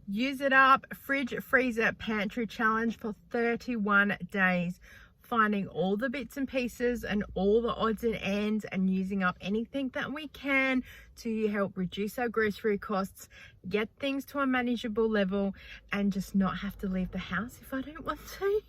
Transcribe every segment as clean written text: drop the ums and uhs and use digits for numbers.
Use it up. Fridge, freezer, pantry challenge for 31 days. Finding all the bits and pieces and all the odds and ends and using up anything that we can to help reduce our grocery costs, get things to a manageable level, and just not have to leave the house if I don't want to.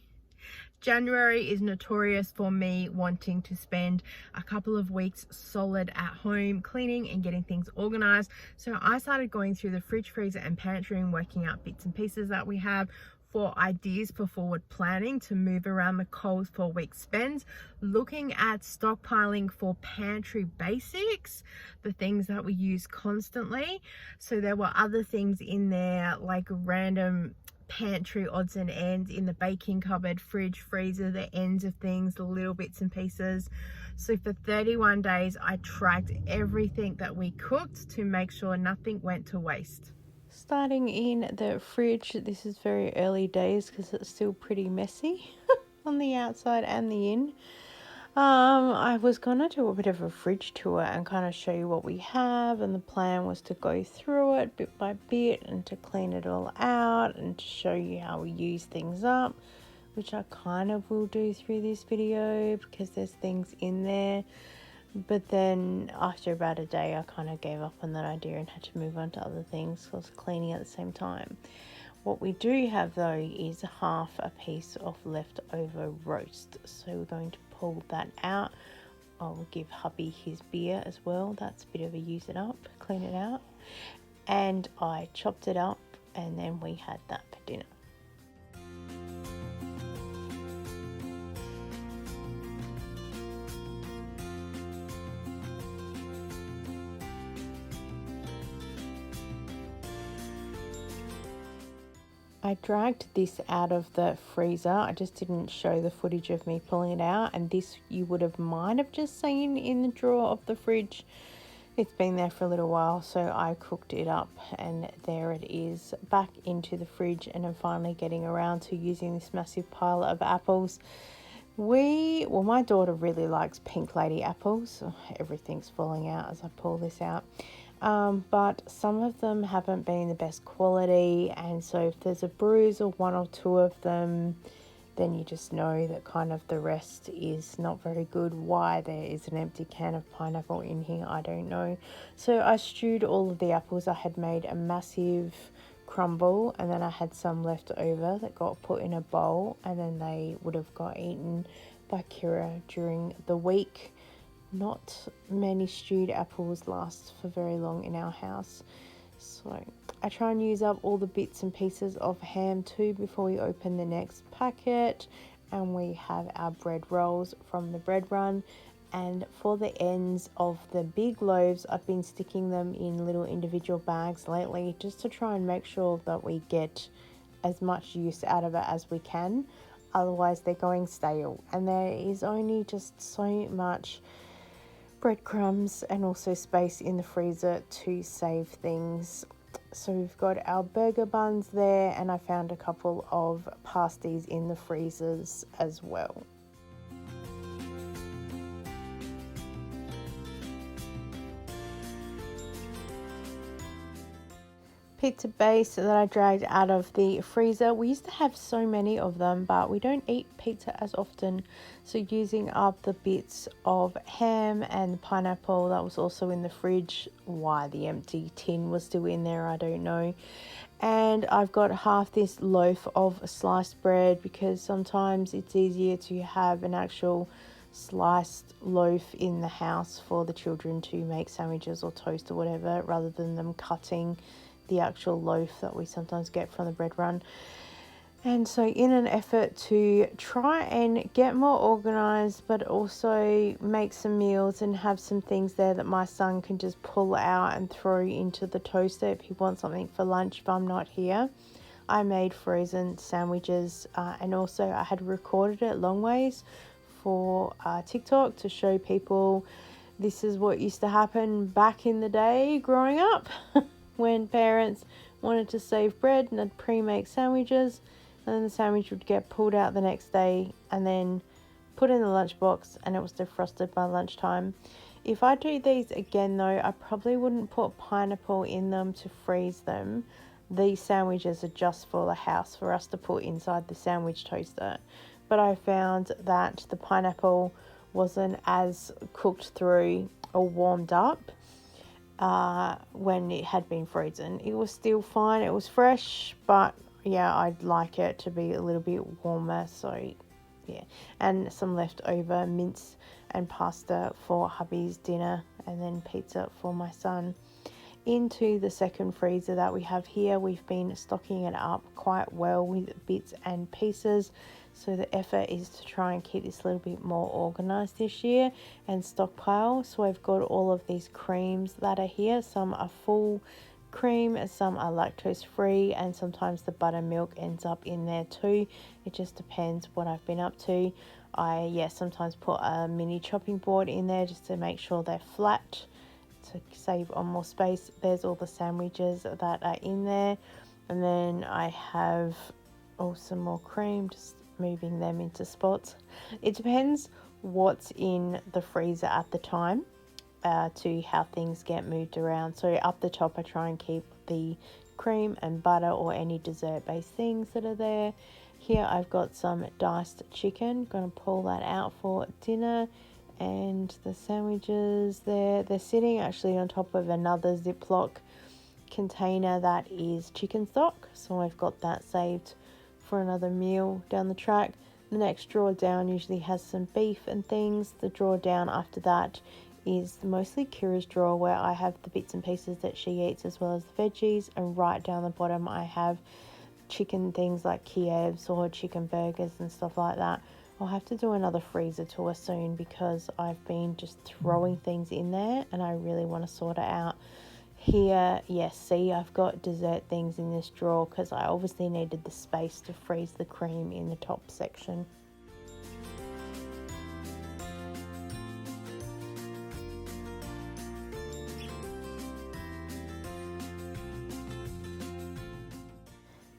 January is notorious for me wanting to spend a couple of weeks solid at home cleaning and getting things organized. So I started going through the fridge, freezer and pantry and working out bits and pieces that we have for ideas for forward planning to move around the Coles for week spends, looking at stockpiling for pantry basics, the things that we use constantly. So there were other things in there like random pantry odds and ends in the baking cupboard, fridge, freezer, the ends of things, the little bits and pieces. So for 31 days I tracked everything that we cooked to make sure nothing went to waste. Starting in the fridge, this is very early days because it's still pretty messy on the outside and the in. I was gonna do a bit of a fridge tour and kind of show you what we have, and the plan was to go through it bit by bit and to clean it all out and to show you how we use things up, which I kind of will do through this video because there's things in there. But then after about a day I kind of gave up on that idea and had to move on to other things because I was cleaning at the same time. What we do have though is half a piece of leftover roast, so we're going to pull that out. I'll give hubby his beer as well. That's a bit of a use it up, clean it out. And I chopped it up and then we had that for dinner. I dragged this out of the freezer. I just didn't show the footage of me pulling it out, and this you might have just seen in the drawer of the fridge. It's been there for a little while, so I cooked it up and there it is back into the fridge, and I'm finally getting around to using this massive pile of apples. My daughter really likes pink lady apples. Everything's falling out as I pull this out. But some of them haven't been the best quality, and so if there's a bruise or one or two of them, then you just know that kind of the rest is not very good. Why there is an empty can of pineapple in here, I don't know. So I stewed all of the apples. I had made a massive crumble, and then I had some left over that got put in a bowl, and then they would have got eaten by Kira during the week. Not many stewed apples last for very long in our house, so I try and use up all the bits and pieces of ham too before we open the next packet. And we have our bread rolls from the bread run, and for the ends of the big loaves I've been sticking them in little individual bags lately, just to try and make sure that we get as much use out of it as we can. Otherwise they're going stale, and there is only just so much breadcrumbs and also space in the freezer to save things. So we've got our burger buns there, and I found a couple of pasties in the freezers as well. Pizza base that I dragged out of the freezer. We used to have so many of them, but we don't eat pizza as often, so using up the bits of ham and the pineapple that was also in the fridge. Why the empty tin was still in there, I don't know. And I've got half this loaf of sliced bread because sometimes it's easier to have an actual sliced loaf in the house for the children to make sandwiches or toast or whatever, rather than them cutting the actual loaf that we sometimes get from the bread run. And so in an effort to try and get more organized, but also make some meals and have some things there that my son can just pull out and throw into the toaster if he wants something for lunch if I'm not here, I made frozen sandwiches, and also I had recorded it long ways for TikTok to show people this is what used to happen back in the day growing up. When parents wanted to save bread and they'd pre-make sandwiches, and then the sandwich would get pulled out the next day and then put in the lunchbox, and it was defrosted by lunchtime. If I do these again though, I probably wouldn't put pineapple in them to freeze them. these sandwiches are just for the house for us to put inside the sandwich toaster. But I found that the pineapple wasn't as cooked through or warmed up when it had been frozen. It was still fine. It was fresh, but yeah, I'd like it to be a little bit warmer. So yeah, and some leftover mince and pasta for hubby's dinner, and then pizza for my son. Into the second freezer that we have here, we've been stocking it up quite well with bits and pieces. So the effort is to try and keep this a little bit more organized this year and stockpile. So I've got all of these creams that are here. Some are full cream, some are lactose free, and sometimes the buttermilk ends up in there too. It just depends what I've been up to. I sometimes put a mini chopping board in there just to make sure they're flat, to save on more space. There's all the sandwiches that are in there, and then I have some more cream, just moving them into spots. It depends what's in the freezer at the time to how things get moved around. So up the top I try and keep the cream and butter or any dessert based things that are there. Here I've got some diced chicken, gonna pull that out for dinner. And the sandwiches there, they're sitting actually on top of another Ziploc container that is chicken stock, so I've got that saved for another meal down the track. The next drawer down usually has some beef and things. The drawer down after that is mostly Kira's drawer, where I have the bits and pieces that she eats as well as the veggies, and right down the bottom I have chicken things like Kievs or chicken burgers and stuff like that. I'll have to do another freezer tour soon because I've been just throwing things in there and I really want to sort it out. Here, yes, see, I've got dessert things in this drawer because I obviously needed the space to freeze the cream in the top section.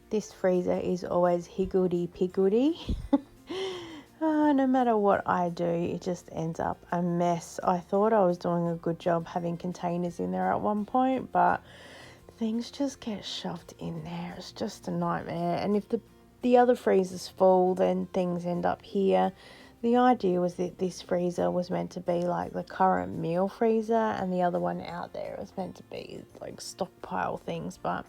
This freezer is always higgledy-piggledy. No matter what I do, it just ends up a mess. I thought I was doing a good job having containers in there at one point, but things just get shoved in there. It's just a nightmare. And if the other freezer's full, then things end up here. The idea was that this freezer was meant to be like the current meal freezer, and the other one out there was meant to be like stockpile things, but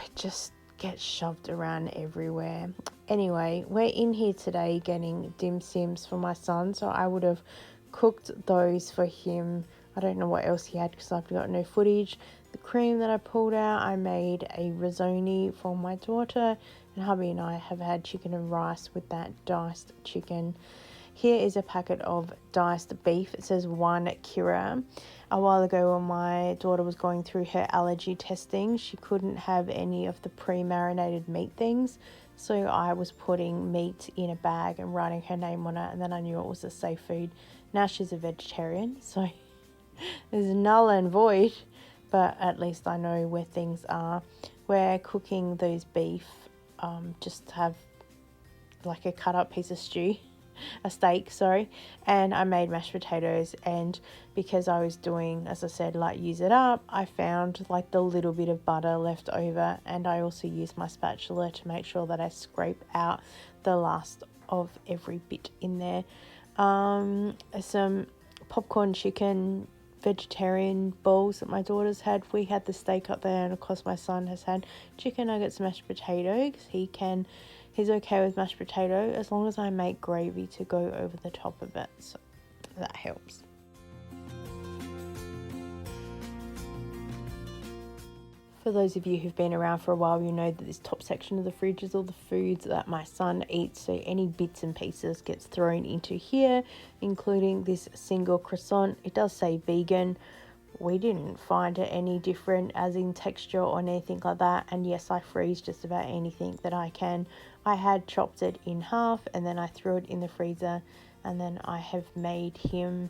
it just gets shoved around everywhere. Anyway, we're in here today getting dim sims for my son, so I would have cooked those for him. I don't know what else he had because I've got no footage. The cream that I pulled out, I made a risotto for my daughter, and hubby and I have had chicken and rice with that diced chicken. Here is a packet of diced beef. It says 1 Kira. A while ago when my daughter was going through her allergy testing, she couldn't have any of the pre-marinated meat things. So I was putting meat in a bag and writing her name on it, and then I knew it was a safe food. Now she's a vegetarian, so there's null and void, but at least I know where things are. We're cooking those beef, just to have like a cut up piece of steak, and I made mashed potatoes, and because I was doing, as I said, like use it up, I found like the little bit of butter left over, and I also used my spatula to make sure that I scrape out the last of every bit in there. Some popcorn chicken vegetarian bowls that my daughter's had. We had the steak up there, and of course my son has had chicken nuggets, mashed potatoes. He's okay with mashed potato as long as I make gravy to go over the top of it, so that helps. For those of you who've been around for a while, you know that this top section of the fridge is all the foods that my son eats, so any bits and pieces gets thrown into here, including this single croissant. It does say vegan. We didn't find it any different as in texture or anything like that, and yes, I freeze just about anything that I can. I had chopped it in half and then I threw it in the freezer, and then I have made him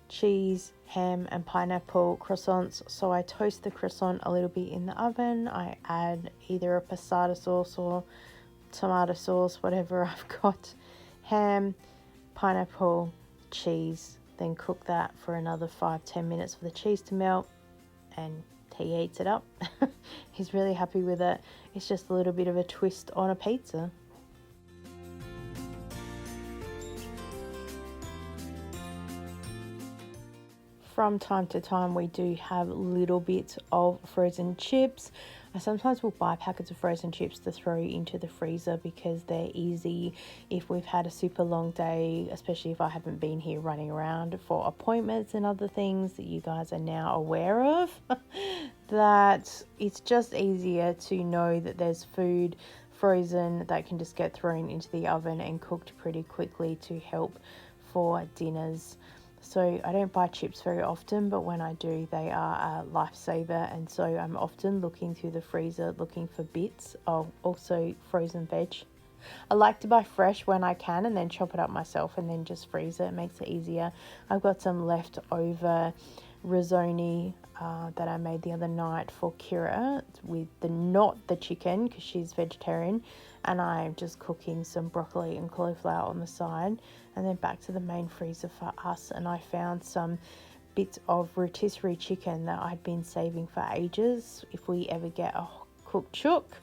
cheese, ham and pineapple croissants. So I toast the croissant a little bit in the oven. I add either a passata sauce or tomato sauce, whatever I've got, ham, pineapple, cheese, then cook that for another 5-10 minutes for the cheese to melt, and he eats it up. He's really happy with it. It's just a little bit of a twist on a pizza. From time to time we do have little bits of frozen chips. I sometimes will buy packets of frozen chips to throw into the freezer because they're easy if we've had a super long day, especially if I haven't been here running around for appointments and other things that you guys are now aware of. That it's just easier to know that there's food frozen that can just get thrown into the oven and cooked pretty quickly to help for dinners. So I don't buy chips very often, but when I do, they are a lifesaver. And so I'm often looking through the freezer, looking for bits of also frozen veg. I like to buy fresh when I can and then chop it up myself and then just freeze it. It makes it easier. I've got some leftover risotto that I made the other night for Kira with not the chicken because she's vegetarian, and I'm just cooking some broccoli and cauliflower on the side, and then back to the main freezer for us. And I found some bits of rotisserie chicken that I'd been saving for ages. If we ever get a cooked chook,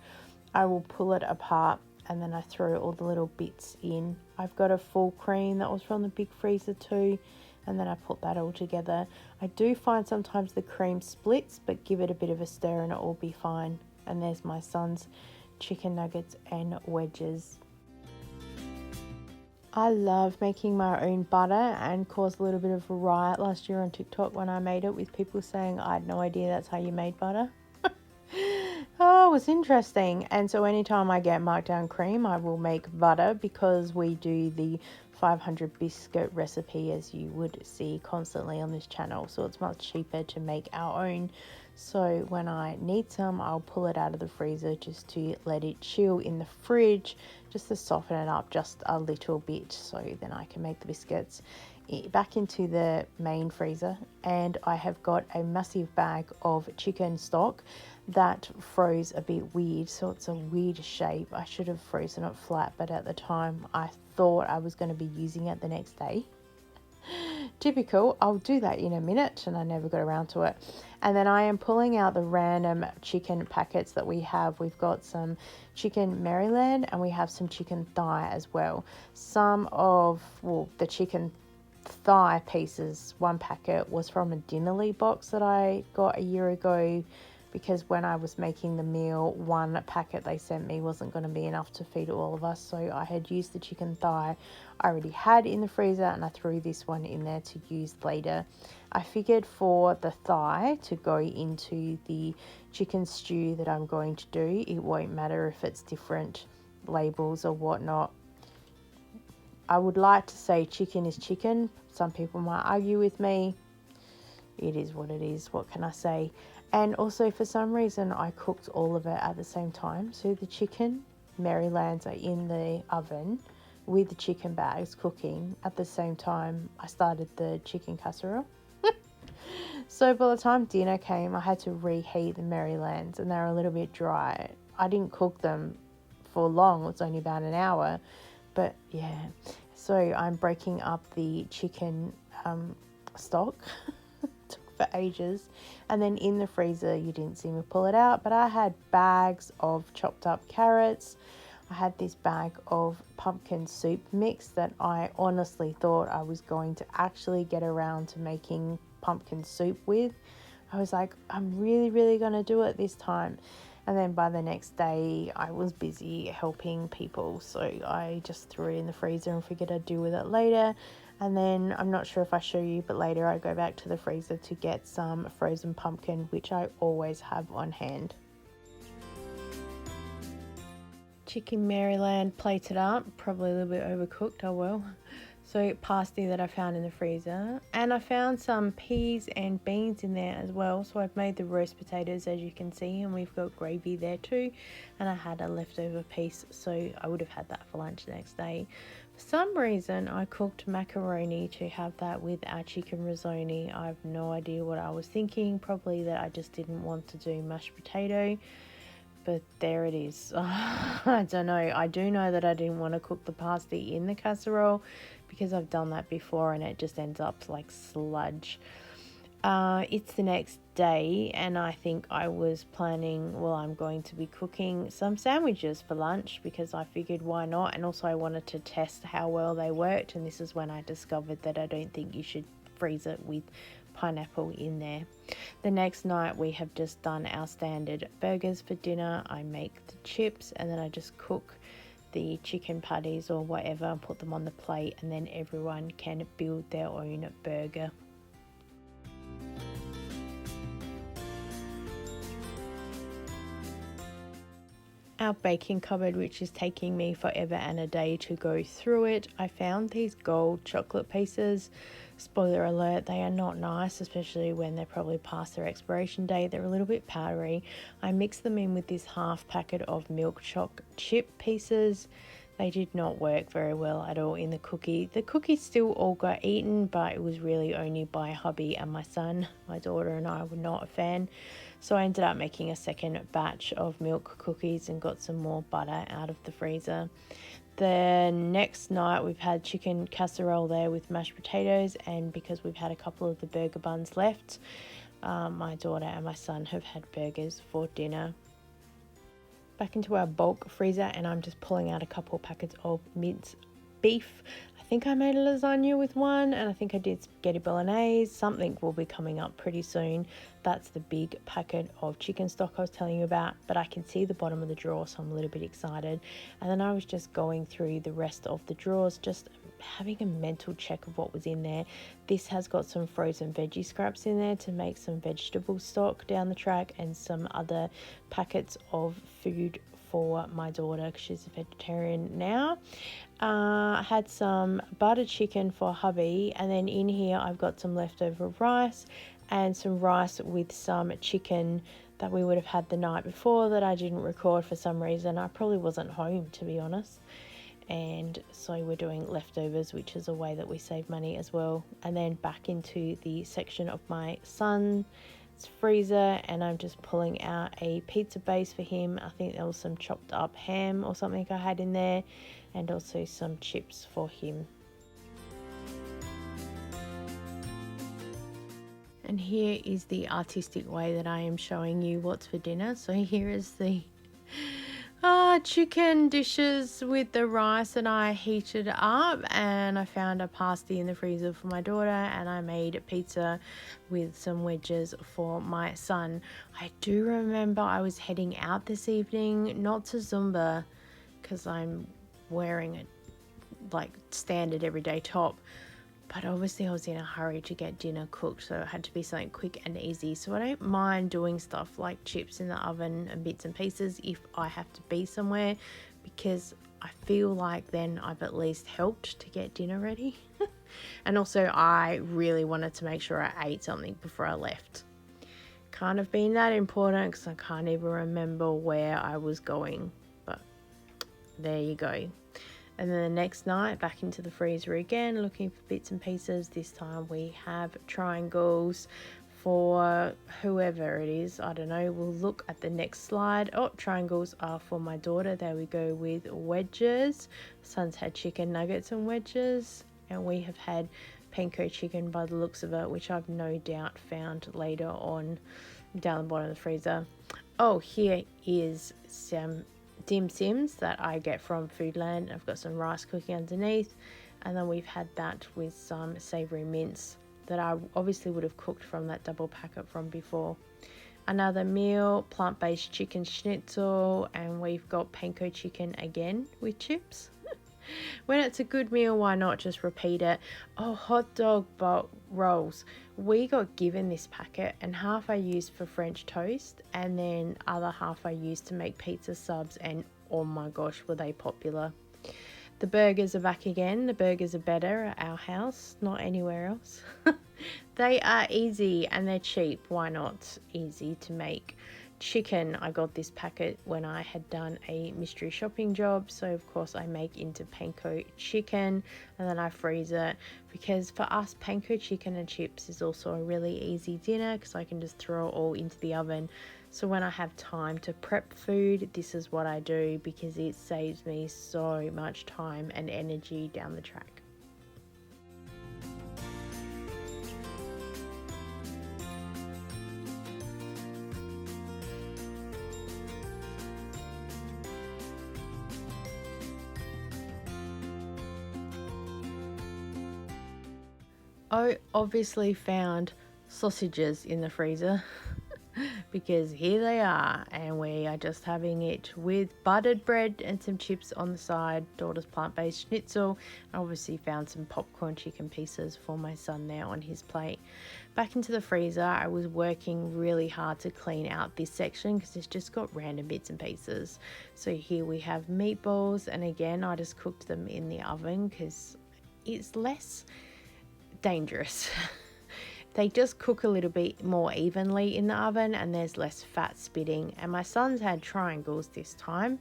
I will pull it apart and then I throw all the little bits in. I've got a full cream that was from the big freezer too, and then I put that all together. I do find sometimes the cream splits, but give it a bit of a stir and it will be fine. And there's my son's chicken nuggets and wedges. I love making my own butter and caused a little bit of a riot last year on TikTok when I made it, with people saying I had no idea that's how you made butter. Oh, it was interesting. And so anytime I get markdown cream, I will make butter, because we do the 500 biscuit recipe, as you would see constantly on this channel. So it's much cheaper to make our own. So when I need some, I'll pull it out of the freezer just to let it chill in the fridge, just to soften it up just a little bit, so then I can make the biscuits. Back into the main freezer, and I have got a massive bag of chicken stock that froze a bit weird, so it's a weird shape. I should have frozen it flat, but at the time I thought I was going to be using it the next day. Typical. I'll do that in a minute, and I never got around to it. And then I am pulling out the random chicken packets that we have. We've got some chicken Maryland and we have some chicken thigh as well. Some of, well, the chicken thigh pieces, one packet was from a Dinnerly box that I got a year ago, because when I was making the meal, one packet they sent me wasn't going to be enough to feed all of us. So I had used the chicken thigh I already had in the freezer, and I threw this one in there to use later. I figured for the thigh to go into the chicken stew that I'm going to do, it won't matter if it's different labels or whatnot. I would like to say chicken is chicken. Some people might argue with me. It is what it is. What can I say? And also, for some reason, I cooked all of it at the same time. So the chicken Marylands are in the oven with the chicken bags cooking at the same time I started the chicken casserole. So by the time dinner came, I had to reheat the Marylands, and they're a little bit dry. I didn't cook them for long. It was only about an hour. But yeah, so I'm breaking up the chicken stock. Took for ages. And then in the freezer, you didn't see me pull it out, but I had bags of chopped up carrots. I had this bag of pumpkin soup mix that I honestly thought I was going to actually get around to making pumpkin soup with. I was like, I'm really going to do it this time. And then by the next day, I was busy helping people, so I just threw it in the freezer and figured I'd do with it later. And then I'm not sure if I show you, but later I go back to the freezer to get some frozen pumpkin, which I always have on hand. Chicken Maryland plated up, probably a little bit overcooked, oh well. So pasty that I found in the freezer, and I found some peas and beans in there as well. So I've made the roast potatoes, as you can see, and we've got gravy there too, and I had a leftover piece, so I would have had that for lunch the next day. For some reason I cooked macaroni to have that with our chicken risotto. I have no idea what I was thinking, probably that I just didn't want to do mashed potato, but there it is. I don't know. I do know that I didn't want to cook the pasty in the casserole, because I've done that before and it just ends up like sludge. It's the next day, and I think I was planning, well, I'm going to be cooking some sandwiches for lunch because I figured why not, and also I wanted to test how well they worked, and this is when I discovered that I don't think you should freeze it with pineapple in there. The next night we have just done our standard burgers for dinner. I make the chips and then I just cook the chicken patties or whatever and put them on the plate, and then everyone can build their own burger. Our baking cupboard, which is taking me forever and a day to go through it, I found these gold chocolate pieces. Spoiler alert, they are not nice, especially when they're probably past their expiration date. They're a little bit powdery. I mixed them in with this half packet of milk choc chip pieces. They did not work very well at all in the cookie. The cookies still all got eaten, but it was really only by hubby and my son. My daughter and I were not a fan. So I ended up making a second batch of milk cookies and got some more butter out of the freezer. The next night we've had chicken casserole there with mashed potatoes, and because we've had a couple of the burger buns left, my daughter and my son have had burgers for dinner. Back into our bulk freezer, and I'm just pulling out a couple of packets of minced beef. I think I made a lasagna with one, and I think I did spaghetti bolognese. Something will be coming up pretty soon. That's the big packet of chicken stock I was telling you about, but I can see the bottom of the drawer, so I'm a little bit excited. And then I was just going through the rest of the drawers, just having a mental check of what was in there. This has got some frozen veggie scraps in there to make some vegetable stock down the track, and some other packets of food for my daughter because she's a vegetarian now. I had some butter chicken for hubby, and then in here I've got some leftover rice and some rice with some chicken that we would have had the night before that I didn't record for some reason. I probably wasn't home, to be honest, and so we're doing leftovers, which is a way that we save money as well. And then back into the section of my son's freezer, and I'm just pulling out a pizza base for him. I think there was some chopped up ham or something I had in there, and also some chips for him. And here is the artistic way that I am showing you what's for dinner. So here is the chicken dishes with the rice that I heated up, and I found a pasty in the freezer for my daughter, and I made pizza with some wedges for my son. I do remember I was heading out this evening, not to Zumba because I'm wearing a like standard everyday top, but obviously I was in a hurry to get dinner cooked, so it had to be something quick and easy. So I don't mind doing stuff like chips in the oven and bits and pieces if I have to be somewhere, because I feel like then I've at least helped to get dinner ready. And also I really wanted to make sure I ate something before I left. Can't have been that important because I can't even remember where I was going, but there you go. And then the next night, back into the freezer again, looking for bits and pieces. This time we have triangles for whoever it is. I don't know. We'll look at the next slide. Oh, triangles are for my daughter. There we go with wedges. Son's had chicken nuggets and wedges. And we have had panko chicken by the looks of it, which I've no doubt found later on down the bottom of the freezer. Oh, here is some dim sims that I get from Foodland. I've got some rice cooking underneath, and then we've had that with some savory mince that I obviously would have cooked from that double packet from before. Another meal, plant-based chicken schnitzel, and we've got panko chicken again with chips. When it's a good meal, why not just repeat it? Oh, hot dog rolls. We got given this packet, and half I used for French toast, and then other half I used to make pizza subs, and oh my gosh, were they popular. The burgers are back again. The burgers are better at our house, not anywhere else. They are easy and they're cheap. Why not? Easy to make. Chicken, I got this packet when I had done a mystery shopping job, so of course I make into panko chicken and then I freeze it, because for us panko chicken and chips is also a really easy dinner because I can just throw it all into the oven. So when I have time to prep food, this is what I do, because it saves me so much time and energy down the track. I obviously found sausages in the freezer because here they are, and we are just having it with buttered bread and some chips on the side. Daughter's plant-based schnitzel. I obviously found some popcorn chicken pieces for my son there on his plate. Back into the freezer, I was working really hard to clean out this section because it's just got random bits and pieces. So here we have meatballs, and again I just cooked them in the oven because it's less dangerous. They just cook a little bit more evenly in the oven and there's less fat spitting. And my son's had triangles this time.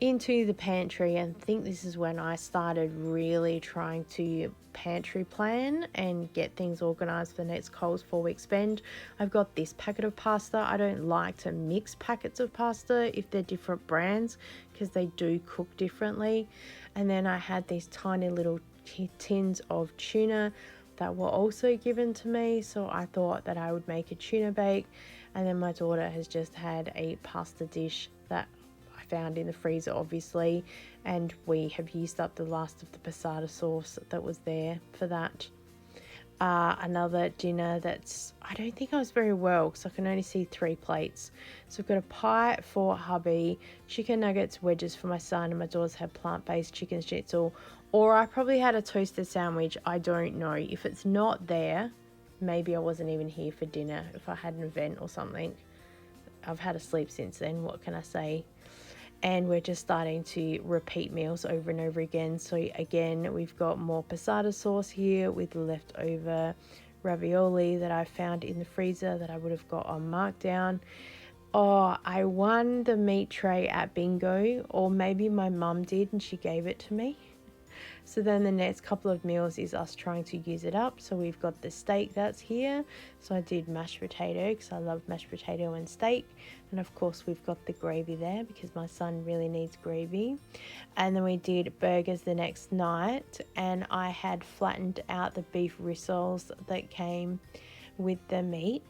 Into the pantry, and I think this is when I started really trying to pantry plan and get things organized for the next Coles 4-week spend. I've got this packet of pasta. I don't like to mix packets of pasta if they're different brands because they do cook differently. And then I had these tiny little tins of tuna that were also given to me, so I thought that I would make a tuna bake. And then my daughter has just had a pasta dish that I found in the freezer obviously, and we have used up the last of the passata sauce that was there for that. Another dinner that's, I don't think I was very well because I can only see 3 plates. So we've got a pie for hubby, chicken nuggets wedges for my son, and my daughter's had plant-based chicken schnitzel. Or I probably had a toasted sandwich. I don't know. If it's not there, maybe I wasn't even here for dinner. If I had an event or something. I've had a sleep since then. What can I say? And we're just starting to repeat meals over and over again. So again, we've got more passata sauce here with leftover ravioli that I found in the freezer that I would have got on markdown. Oh, I won the meat tray at bingo, or maybe my mum did and she gave it to me. So then the next couple of meals is us trying to use it up. So we've got the steak that's here. So I did mashed potato because I love mashed potato and steak. And of course we've got the gravy there because my son really needs gravy. And then we did burgers the next night, and I had flattened out the beef rissoles that came with the meat.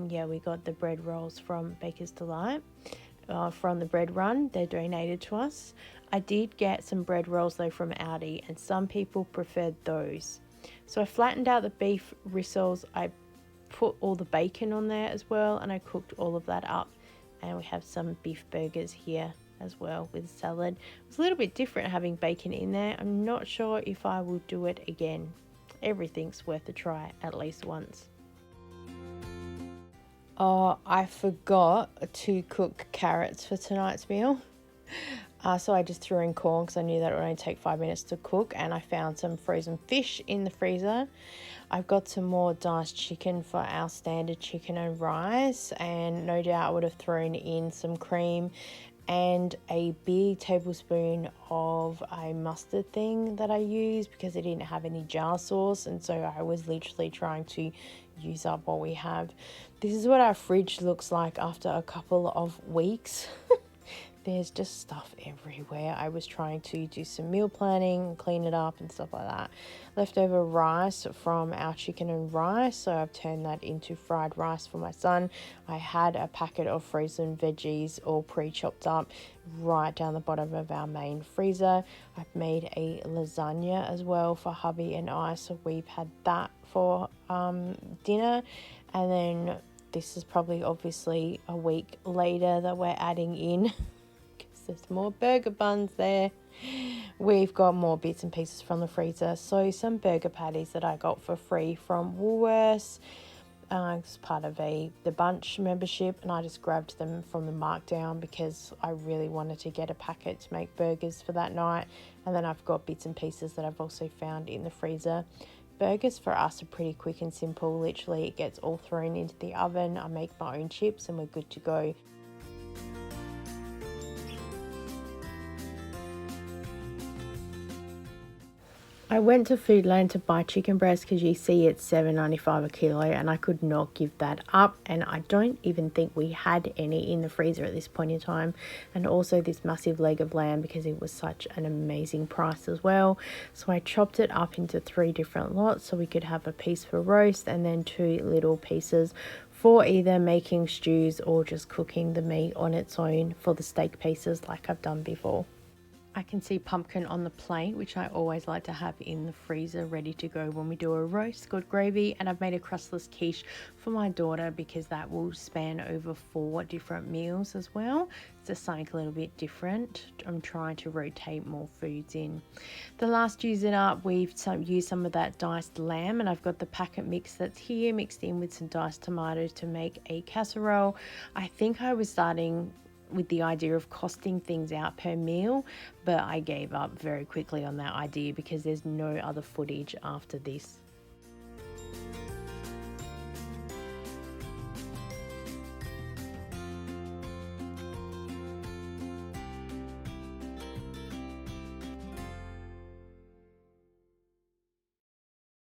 Yeah, we got the bread rolls from Baker's Delight. From the bread run, they're donated to us. I did get some bread rolls though from Aldi, and some people preferred those. So I flattened out the beef rissoles, I put all the bacon on there as well, and I cooked all of that up. And we have some beef burgers here as well with salad. It's a little bit different having bacon in there. I'm not sure if I will do it again. Everything's worth a try at least once. Oh, I forgot to cook carrots for tonight's meal. So I just threw in corn because I knew that it would only take 5 minutes to cook, and I found some frozen fish in the freezer. I've got some more diced chicken for our standard chicken and rice, and no doubt I would have thrown in some cream and a big tablespoon of a mustard thing that I use because I didn't have any jar sauce, and so I was literally trying to use up what we have. This is what our fridge looks like after a couple of weeks. There's just stuff everywhere. I was trying to do some meal planning, clean it up and stuff like that. Leftover rice from our chicken and rice, so I've turned that into fried rice for my son. I had a packet of frozen veggies all pre-chopped up right down the bottom of our main freezer. I've made a lasagna as well for hubby and I, so we've had that for dinner. And then this is probably obviously a week later that we're adding in. There's more burger buns there. We've got more bits and pieces from the freezer. So some burger patties that I got for free from Woolworths. It's part of the bunch membership, and I just grabbed them from the markdown because I really wanted to get a packet to make burgers for that night. And then I've got bits and pieces that I've also found in the freezer. Burgers for us are pretty quick and simple. Literally, it gets all thrown into the oven. I make my own chips and we're good to go. I went to Foodland to buy chicken breast because you see it's $7.95 a kilo, and I could not give that up, and I don't even think we had any in the freezer at this point in time. And also this massive leg of lamb because it was such an amazing price as well. So I chopped it up into 3 different lots so we could have a piece for roast and then 2 little pieces for either making stews or just cooking the meat on its own for the steak pieces like I've done before. I can see pumpkin on the plate, which I always like to have in the freezer ready to go when we do a roast, good gravy. And I've made a crustless quiche for my daughter because that will span over 4 different meals as well. It's just something a little bit different. I'm trying to rotate more foods in. The last using up, we've used some of that diced lamb, and I've got the packet mix that's here mixed in with some diced tomatoes to make a casserole. I think I was starting with the idea of costing things out per meal, but I gave up very quickly on that idea because there's no other footage after this.